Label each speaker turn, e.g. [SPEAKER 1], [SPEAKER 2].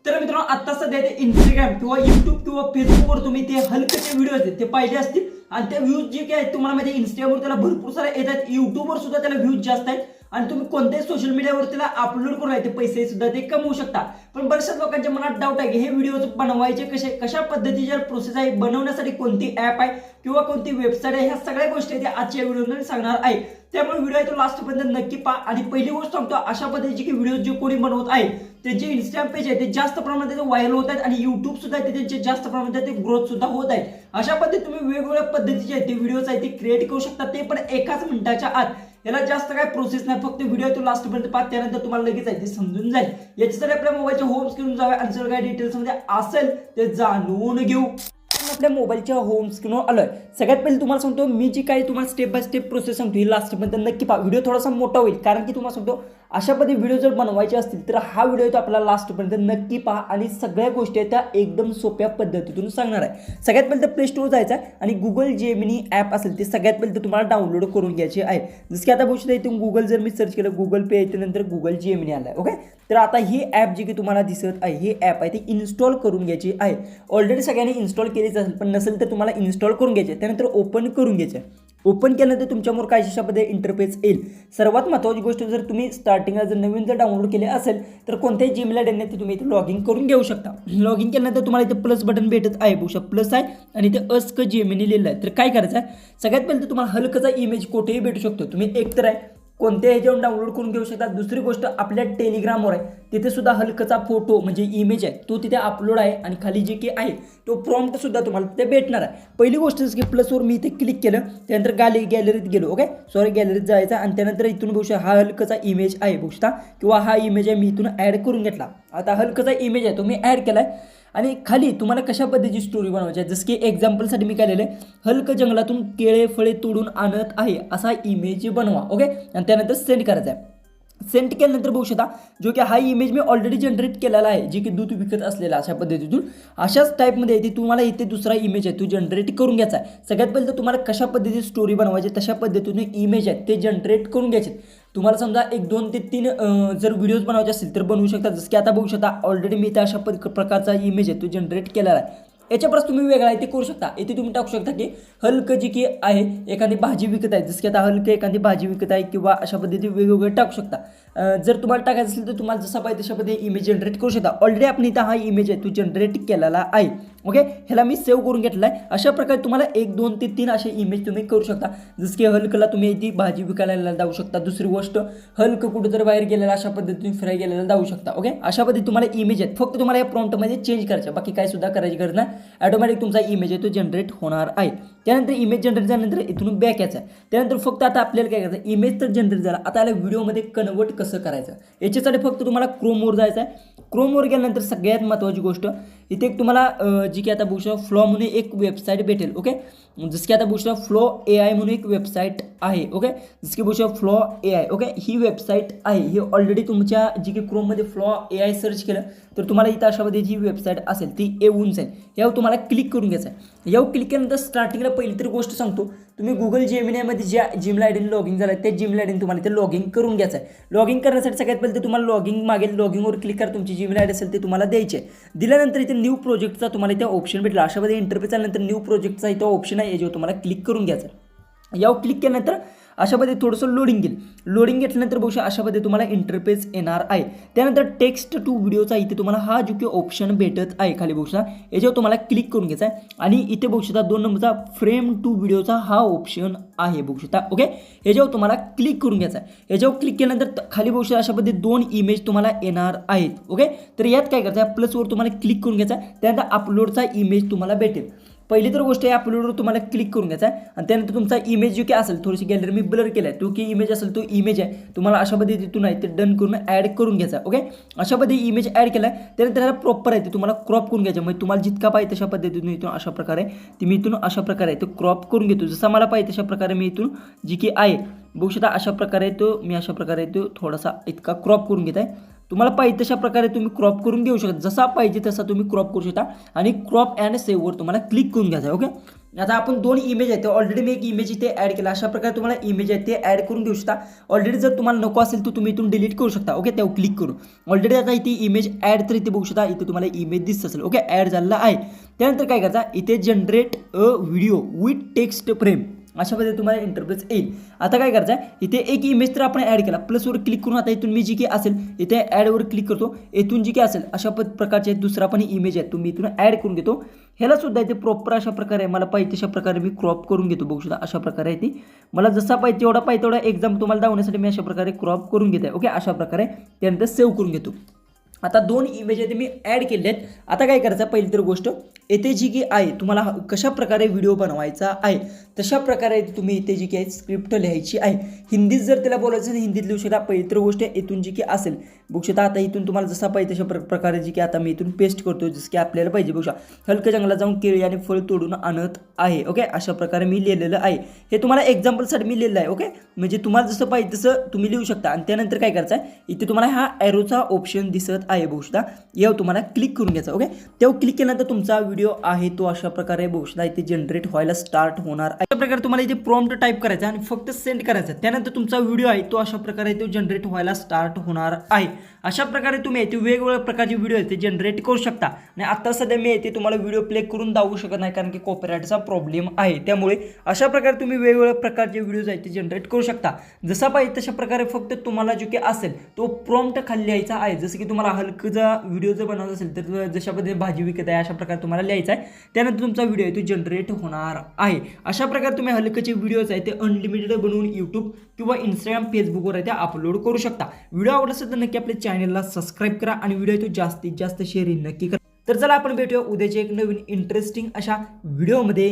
[SPEAKER 1] तर मित्रांनो आता सध्या ते इंस्टाग्राम किंवा युट्यूब किंवा फेसबुकवर तुम्ही ते हलकेचे व्हिडिओ आहेत ते पाहिले असतील आणि त्या व्ह्यूज जे काय आहेत तुम्हाला माहिती आहे इंस्टाग्रामवर त्याला भरपूर सारे येतात, युट्यूबवर सुद्धा त्याला व्ह्यूज जास्त आहेत आणि तुम्ही कोणत्याही सोशल मीडियावर त्याला अपलोड करून ते पैसे सुद्धा ते कमवू शकता. पण बऱ्याचशा लोकांच्या मनात डाऊट आहे की हे व्हिडिओ बनवायचे कसे, कशा पद्धतीची प्रोसेस आहे, बनवण्यासाठी कोणती ॲप आहे किंवा कोणती वेबसाईट आहे, ह्या सगळ्या गोष्टी ते आजच्या व्हिडिओमध्ये सांगणार आहे. त्यामुळे व्हिडिओ आहे तो लास्टपर्यंत नक्की पहा. आणि पहिली गोष्ट सांगतो, अशा पद्धतीचे की व्हिडिओ जे कोणी बनवत आहे त्यांचे इंस्टाग्राम पेज आहे ते जास्त प्रमाणात व्हायरल होत आहेत आणि युट्यूब सुद्धा ते त्यांचे जास्त प्रमाणात ते ग्रोथ सुद्धा होत आहे. अशा पद्धतीने तुम्ही वेगवेगळ्या पद्धतीचे ते व्हिडिओज आहे ते क्रिएट करू शकता, ते पण एकाच मिनिटाच्या आत. याला जास्त काय प्रोसेस नाही, फक्त व्हिडिओ तो लास्टपर्यंत पहा, त्यानंतर तुम्हाला लगेच आहे ते समजून जाईल. याच्यासाठी आपल्या मोबाईलच्या होम स्क्रीन जावे आणि जर काय डिटेल्स मध्ये असेल ते जाणून घेऊ. आपल्या मोबाईलच्या होम स्क्रीनवर आलोय. सगळ्यात पहिले तुम्हाला सांगतो मी जी काही तुम्हाला स्टेप बाय स्टेप प्रोसेस सांगतो ही लास्टपर्यंत नक्की पहा. व्हिडिओ थोडासा मोठा होईल कारण की तुम्हाला सांगतो अशा पद्धती व्हिडिओ जर बनवायचे असतील तर हा व्हिडिओ तो आपल्याला लास्टपर्यंत नक्की पहा आणि सगळ्या गोष्टी त्या एकदम सोप्या पद्धतीतून सांगणार आहे. सगळ्यात पहिले तर प्ले स्टोर जायचं आहे आणि गुगल जेमिनी ॲप असेल ते सगळ्यात पहिले तुम्हाला डाउनलोड करून घ्यायचे आहे. जसं की आता बघू इथून गुगल जर मी सर्च केलं गुगल पे त्यानंतर गुगल जेमिनी आलं आहे. ओके, तर आता ही ॲप जी की तुम्हाला दिसत आहे ही ॲप आहे ती इन्स्टॉल करून घ्यायची आहे. ऑलरेडी सगळ्यांनी इन्स्टॉल केलीच असेल, पण नसेल तर तुम्हाला इन्स्टॉल करून घ्यायचे. त्यानंतर ओपन करून घ्यायचे. ओपन केल्यानंतर तुमच्यासमोर काय अशामध्ये इंटरफेस येईल. सर्वात महत्त्वाची गोष्ट, जर तुम्ही स्टार्टिंगला जर नवीन जर डाउनलोड केले असेल तर कोणत्याही जीमेल आयडीने ते तुम्ही इथे लॉग इन करून घेऊ शकता. लॉग इन केल्यानंतर तुम्हाला इथे प्लस बटन भेटत आहे, बघू प्लस आहे आणि इथे अस्क जेमिनी लिहिलं आहे. तर काय करायचं आहे, सगळ्यात पहिले तर तुम्हाला हलकाचा इमेज कुठेही भेटू शकतो. तुम्ही एक तर आहे कोणत्या ह्याच्यावरून डाउनलोड करून घेऊ शकता. दुसरी गोष्ट आपल्या टेलिग्रामवर आहे तिथे सुद्धा हलकाचा फोटो म्हणजे इमेज आहे तो तिथे अपलोड आहे आणि खाली जे की आहे तो प्रॉम्प्ट सुद्धा तुम्हाला तिथे भेटणार आहे. पहिली गोष्ट जसं की प्लसवर मी इथे क्लिक केलं त्यानंतर गॅलरीत गेलो. ओके, सॉरी गॅलरीत जायचं आणि त्यानंतर इथून बघू शकता हा हलकाचा इमेज आहे बघू शकता किंवा हा इमेज आहे मी इथून ॲड करून घेतला. आता हलकाचा इमेज आहे तो मी ॲड केला आहे आणि खाली तुम्हाला कशा पद्धतीची स्टोरी बनवायची आहे. जसं की एक्झाम्पलसाठी मी काय लिहिलं आहे, हलक जंगलातून केळे फळे तोडून आणत आहे असा इमेज बनवा. ओके, आणि त्यानंतर सेंड करायचा आहे. सेंड केल्यानंतर बघू शकता जो की हा इमेज मी ऑलरेडी जनरेट केलेला आहे जे की दूध विकत असलेला अशा पद्धतीतून अशाच टाईपमध्ये येते. तुम्हाला इथे दुसरा इमेज आहे तो जनरेट करून घ्यायचा आहे. सगळ्यात पहिले तर तुम्हाला कशा पद्धतीची स्टोरी बनवायची तशा पद्धतीने इमेज आहे ते जनरेट करून घ्यायचे. तुम्हाला समजा 1 2 ते 3 जर व्हिडिओज बनवायचे असतील तर बनवू शकता. जसं की आता बघू शकता ऑलरेडी मी इथे अशा प्रकारचा इमेज आहे तो जनरेट केलेला आहे. याच्यापास तुम्ही वेगळा इथे करू शकता. इथे तुम्ही टाकू शकता की हलक जी की आहे एखादी भाजी विकत आहे, जसं की आता हलक एखादी भाजी विकत आहे किंवा अशा पद्धतीने वेगवेगळे टाकू शकता. जर तुम्हाला टाकायचं असेल तर तुम्हाला जसा पाहिजे तशा पद्धतीने इमेज जनरेट करू शकता. ऑलरेडी आपण इथं हा इमेज आहे तो जनरेट केलेला आहे. ओके, ह्याला मी सेव्ह करून घेतला आहे. अशा प्रकारे तुम्हाला 1 2 ते 3 असे इमेज तुम्ही करू शकता. जसं की हलकला तुम्ही ती भाजी विकायला जाऊ शकता. दुसरी गोष्ट हलक कुठं जर बाहेर गेलेला अशा पद्धतीने फिरायला गेलेला जाऊ शकता. ओके, अशा पद्धतीने तुम्हाला इमेज आहेत फक्त तुम्हाला या प्रॉम्प्टमध्ये चेंज करायचं, बाकी काय सुद्धा करायची गरज नाही. ऑटोमॅटिक तुमचा इमेज आहे तो जनरेट होणार आहे. त्यानंतर इमेज जनरेट झाल्यानंतर इथून बॅक यायचं आहे. त्यानंतर फक्त आता आपल्याला काय करायचं, इमेज तर जनरेट झाला, आता याला व्हिडिओमध्ये कन्वर्ट कसं करायचं याच्यासाठी फक्त तुम्हाला क्रोमवर जायचं आहे. क्रोमवर गेल्यानंतर सगळ्यात महत्त्वाची गोष्ट इथे एक तुम्हाला जी की आता बघू शकता फ्लो म्हणून एक वेबसाईट भेटेल. ओके, जसं की आता बघू शकता फ्लो AI म्हणून एक वेबसाईट आहे. ओके, जसं की बघू शकता फ्लो AI. ओके, ही वेबसाईट आहे. ही ऑलरेडी तुमच्या जी की क्रोममध्ये फ्लो AI सर्च केलं तर तुम्हाला इथं अशा पद्धतीची वेबसाईट असेल ती येऊन जाईल. यावर तुम्हाला क्लिक करून घ्यायचं आहे. यावर क्लिक केल्यानंतर स्टार्टिंगला पहिली तर गोष्ट सांगतो, तुम्ही गुगल जेमिनीमध्ये ज्या जीमेल आयडीने लॉग इन झाला त्या जीमेल आयडीने तुम्हाला इथे लॉग इन करून घ्यायचं आहे. लॉग इन करण्यासाठी सगळ्यात पहिले तुम्हाला लॉगिंग मागेल. लॉगिंगवर क्लिक करा, तुमची जीमेल आयडी असेल ते तुम्हाला द्यायचे. दिल्यानंतर इथे न्यू प्रोजेक्टचा तुम्हाला इथे ऑप्शन भेटला. अशा पद्धतीने इंटरफेस आल्यानंतर न्यू प्रोजेक्टचा इथं ऑप्शन आहे याच्यावर तुम्हाला क्लिक करून घ्यायचं. यावर क्लिक केल्यानंतर अशा पद्धतीने थोडंसं लोडिंग घेईल. लोडिंग घेतल्यानंतर बघू शकता अशा पद्धतीने तुम्हाला इंटरफेस येणार आहे. त्यानंतर टेक्स्ट टू व्हिडिओचा इथे तुम्हाला हा जो की ऑप्शन भेटत आहे खाली बघू शकता याच्यावर तुम्हाला क्लिक करून घ्यायचा आहे आणि इथे बघू शकता 2 नंबरचा फ्रेम टू व्हिडिओचा हा ऑप्शन आहे बघू शकता. ओके, याच्यावर तुम्हाला क्लिक करून घ्यायचा आहे. याच्यावर क्लिक केल्यानंतर खाली बघू शकता अशा पद्धतीने 2 इमेज तुम्हाला येणार आहेत. ओके, तर यात काय करायचं आहे, प्लसवर तुम्हाला क्लिक करून घ्यायचा आहे. त्यानंतर अपलोडचा इमेज तुम्हाला भेटेल. पहिली तर गोष्ट आहे अपलोडवर तुम्हाला क्लिक करून घ्यायचा आहे आणि त्यानंतर तुमचा इमेज जो की असेल थोडीशी गॅलरी मी ब्लर केला आहे तो की इमेज असेल तो इमेज आहे तुम्हाला अशा पद्धतीतून आहे ते डन करून ॲड करून घ्यायचा. ओके, अशा पद्धती इमेज ॲड केला आहे. त्यानंतर त्याला प्रॉपर आहे ते तुम्हाला क्रॉप करून घ्यायचं. म्हणजे तुम्हाला जितका पाहिजे तशा पद्धतीतून इथून अशा प्रकारे मी इथून अशा प्रकारे तो क्रॉप करून घेतो. जसा मला पाहिजे तशा प्रकारे मी इथून जी की आहे बघू शकता अशा प्रकारे तो मी अशा प्रकारे तो थोडासा इतका क्रॉप करून घेत आहे. तुम्हाला पाहिजे तशा प्रकारे तुम्ही क्रॉप करून घेऊ शकता. जसा पाहिजे तसा तुम्ही क्रॉप करू शकता आणि क्रॉप अँड सेव्हवर तुम्हाला क्लिक करून घ्यायचं आहे. ओके, आता आपण 2 इमेज आहेत, ऑलरेडी मी एक इमेज इथे ॲड केला. अशा प्रकारे तुम्हाला इमेज आहे ते ॲड करून घेऊ शकता. ऑलरेडी जर तुम्हाला नको असेल तर तुम्ही इथून डिलीट करू शकता. ओके, त्यावर क्लिक करून ऑलरेडी आता इथे इमेज ॲड तर इथे बघू शकता. इथे तुम्हाला इमेज दिसत असेल. ओके, ॲड झालेला आहे. त्यानंतर काय करायचं, इथे generate a video with text frame अशा पद्धतीने तुम्हाला इंटरफेस येईल. आता काय करायचं आहे, इथे एक इमेज तर आपण ॲड केला, प्लसवर क्लिक करून आता इथून मी जी काही असेल इथे ॲडवर क्लिक करतो. इथून जी काही असेल अशा प्रकारचे दुसरा पण इमेज आहे तुम्ही इथून ॲड करून घेतो. ह्याला सुद्धा इथे प्रॉपर अशा प्रकारे मला पाहिजे तशा प्रकारे मी क्रॉप करून घेतो. बघू शकता अशा प्रकारे आहे ती. मला जसा पाहिजे तेवढा एक्झाम तुम्हाला दाखवण्यासाठी मी अशा प्रकारे क्रॉप करून घेते. ओके, अशा प्रकारे त्यानंतर सेव्ह करून घेतो. आता 2 इमेज आहे ते मी ॲड केले आहेत. आता काय करायचं, पहिली तर गोष्ट येथे जी की आहे तुम्हाला कशा प्रकारे व्हिडिओ बनवायचा आहे तशा प्रकारे तुम्ही इथे जी की आहे स्क्रिप्ट लिहायची आहे. हिंदीत जर त्याला बोलायचं तर हिंदीत लिहू शकता. पहिली तर गोष्ट इथून जी की असेल बघू शकता. आता इथून तुम्हाला जसा पाहिजे तशा प्रकारे जी की आता मी इथून पेस्ट करतो जसं की आपल्याला पाहिजे. बघू शकता, हलक्या जंगलात जाऊन केळी आणि फळ तोडून आणत आहे. ओके, अशा प्रकारे मी लिहिलेलं आहे. हे तुम्हाला एक्झाम्पलसाठी मी लिहिलं आहे. ओके, म्हणजे तुम्हाला जसं पाहिजे तसं तुम्ही लिहू शकता. आणि त्यानंतर काय करायचं आहे, इथे तुम्हाला हा ॲरोचा ऑप्शन दिसत आहे. बघू शकता, यावर तुम्हाला क्लिक करून घ्यायचं. ओके, तेव्हा क्लिक केल्यानंतर तुमचा व्हिडिओ आहे तो अशा प्रकारे बघू शकता इथे जनरेट व्हायला स्टार्ट होणार. अशा प्रकारे तुम्हाला इथे प्रॉम्प्ट टाईप करायचा आणि फक्त सेंड करायचा. त्यानंतर तुमचा व्हिडिओ आहे तो अशा प्रकारे तो जनरेट व्हायला स्टार्ट होणार आहे. अशा प्रकारे तुम्ही येथे वेगवेगळ्या प्रकारचे व्हिडिओ आहेत ते जनरेट करू शकता. आणि आता सध्या मी येथे तुम्हाला व्हिडिओ प्ले करून दाखवू शकत नाही कारण की कॉपीराईटचा प्रॉब्लेम आहे. त्यामुळे अशा प्रकारे तुम्ही वेगवेगळ्या प्रकारचे व्हिडिओज आहेत ते जनरेट करू शकता. जसा पाहिजे तशा प्रकारे फक्त तुम्हाला जो काही असेल तो प्रॉम्प्ट खाली लिहायचा आहे. जसं की तुम्हाला हलकचा व्हिडिओ जर बनवायचा असेल तर जशा पद्धतीने भाजी विकत आहे अशा प्रकारे तुम्हाला लिहायचा आहे. त्यानंतर तुमचा व्हिडिओ आहे तो जनरेट होणार आहे. अशा प्रकारे तुम्ही हलकचे व्हिडिओज आहेत ते अनलिमिटेड बनवून यूट्यूब किंवा इंस्टाग्राम फेसबुकवर आहे ते अपलोड करू शकता. व्हिडिओ आवडला असेल तर नक्की आपल्या चॅनलला सबस्क्राईब करा आणि व्हिडिओ तो जास्तीत जास्त शेअर नक्की करा. तर चला आपण भेटूया उद्याच्या एक नवीन इंटरेस्टिंग अशा व्हिडिओमध्ये.